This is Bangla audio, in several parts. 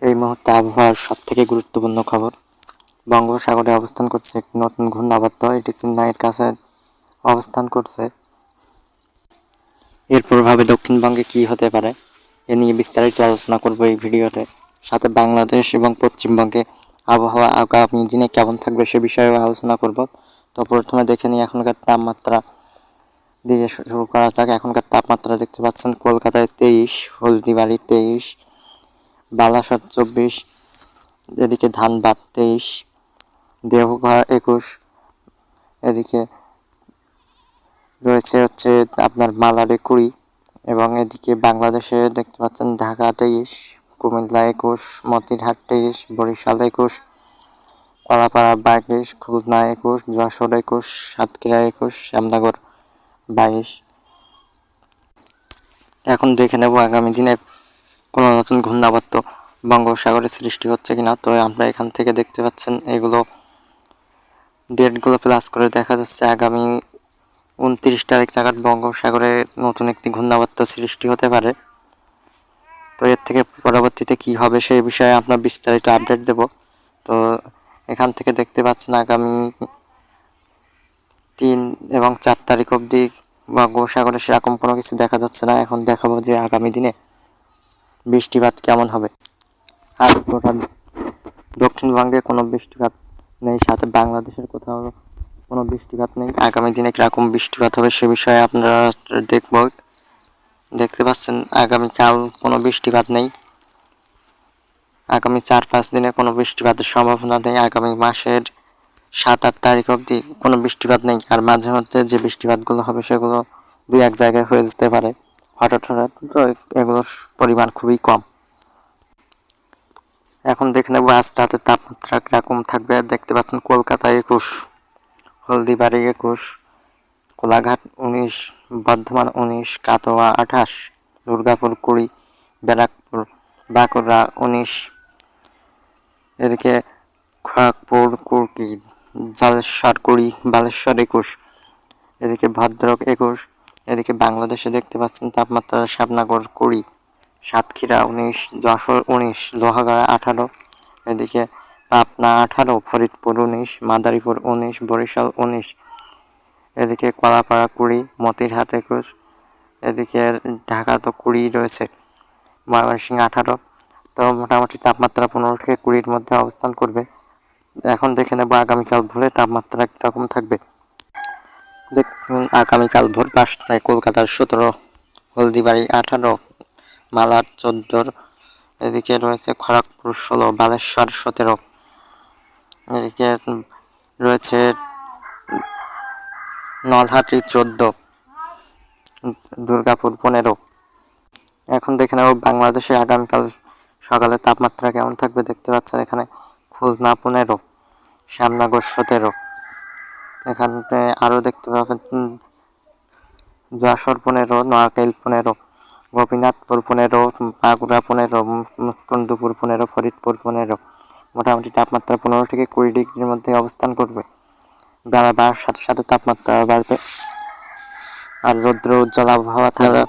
এই মুহূর্তে আবহাওয়ার সবথেকে গুরুত্বপূর্ণ খবর। বঙ্গোপসাগরে অবস্থান করছে একটি নতুন ঘূর্ণাবর্ত। এটি চেন্নাইয়ের কাছে অবস্থান করছে। এর প্রভাবে দক্ষিণবঙ্গে কী হতে পারে এ নিয়ে বিস্তারিত আলোচনা করব এই ভিডিওতে। সাথে বাংলাদেশ এবং পশ্চিমবঙ্গে আবহাওয়া আগামী দিনে কেমন থাকবে সে বিষয়েও আলোচনা করব। তো প্রথমে দেখে নিই এখনকার তাপমাত্রা দিয়ে শুরু করা যাক। এখনকার তাপমাত্রা দেখতে পাচ্ছেন কলকাতায় 23, হলদিবাড়ি 23, বালাসর 24, এদিকে ধানবাদ 23, দেওঘর 21, এদিকে রয়েছে আপনার মালাডে 20, এবং এদিকে বাংলাদেশে দেখতে পাচ্ছেন ঢাকা 23, কুমিল্লা 21, মতিরহাট 23, বরিশাল 21, কলাপাড়া 22, খুলনা 21, যশোর 21, সাতক্ষীরা 21, শ্যামনগর 22। এখন দেখে নেব আগামী দিনে কোনো নতুন ঘূর্ণাবর্ত বঙ্গোপসাগরে সৃষ্টি হচ্ছে কিনা। তো আমরা এখান থেকে দেখতে পাচ্ছেন এগুলো ডেটগুলো প্লাস করে দেখা যাচ্ছে আগামী 29 তারিখ নাগাদ বঙ্গোপসাগরে নতুন একটি ঘূর্ণাবর্ত সৃষ্টি হতে পারে। তো এর থেকে পরবর্তীতে কি হবে সেই বিষয়ে আমরা বিস্তারিত আপডেট দেব। তো এখান থেকে দেখতে পাচ্ছেন আগামী 3 এবং 4 তারিখ অবধি বঙ্গোপসাগরে সেরকম কোনো কিছু দেখা যাচ্ছে না। এখন দেখাবো যে আগামী দিনে বৃষ্টিপাত কেমন হবে। আর টোটাল দক্ষিণবঙ্গে কোনো বৃষ্টিপাত নেই, সাথে বাংলাদেশের কোথাও কোনো বৃষ্টিপাত নেই। আগামী দিনে কীরকম বৃষ্টিপাত হবে সে বিষয়ে আপনারা দেখব। দেখতে পাচ্ছেন আগামীকাল কোনো বৃষ্টিপাত নেই, আগামী 4-5 দিনে কোনো বৃষ্টিপাতের সম্ভাবনা নেই, আগামী মাসের 7-8 তারিখ অবধি কোনো বৃষ্টিপাত নেই। আর মাঝে মধ্যে যে বৃষ্টিপাতগুলো হবে সেগুলো 2-1 জায়গায় হয়ে যেতে পারে হঠাৎ হঠাৎ, তো এগুলোর পরিমাণ খুবই কম। এখন দেখে নেব আজ রাতের তাপমাত্রা কীরকম থাকবে। দেখতে পাচ্ছেন কলকাতায় 21, হলদিবাড়ি 21, কোলাঘাট 19, বর্ধমান 19, কাটোয়া 28, দুর্গাপুর 20, ব্যারাকপুর বাঁকুড়া 19, এদিকে খড়গপুর 20, জলেশ্বর 20, বালেশ্বর 21, এদিকে ভদ্রক 21, এদিকে বাংলাদেশে দেখতে পাচ্ছেন তাপমাত্রা শ্যামনগর 20, সাতক্ষীরা 19, যশোর 19, লোহাগাড়া 18, এদিকে পাবনা 18, ফরিদপুর 19, মাদারীপুর 19, বরিশাল 19, এদিকে কলাপাড়া 20, মতিরহাট 21, এদিকে ঢাকা তো 20 রয়েছে, ময়মনসিংহ 18। তো মোটামুটি তাপমাত্রা 15 থেকে 20-র মধ্যে অবস্থান করবে। এখন দেখে নেব আগামীকাল ভোরে তাপমাত্রা কীরকম থাকবে। দেখুন আগামীকাল ভোর 5টায় কলকাতার 17, হলদিবাড়ি 18, মালাড 14, এদিকে রয়েছে খড়গপুর 16, বালেশ্বর 17, এদিকে রয়েছে নলহাটি 14, দুর্গাপুর 15। এখন দেখে নেব বাংলাদেশে আগামীকাল সকালে তাপমাত্রা কেমন থাকবে। দেখতে পাচ্ছেন এখানে খুলনা 15, শ্যামনগর 17, এখানে আরও দেখতে পাবেন যশোর 15, নোয়াখালী 15, গোপীনাথপুর 15, বাঁকুড়া 15, মুকুন্দপুর 15, ফরিদপুর 15। মোটামুটি তাপমাত্রা 15 থেকে 20 ডিগ্রির মধ্যে অবস্থান করবে। বেলা বাড়ার সাথে সাথে তাপমাত্রা বাড়বে। আর রৌদ্র উজ্জ্বল আবহাওয়া থাকবে।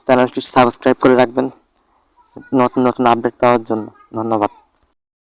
চ্যানেলটি সাবস্ক্রাইব করে রাখবেন নতুন নতুন আপডেট পাওয়ার জন্য। ধন্যবাদ।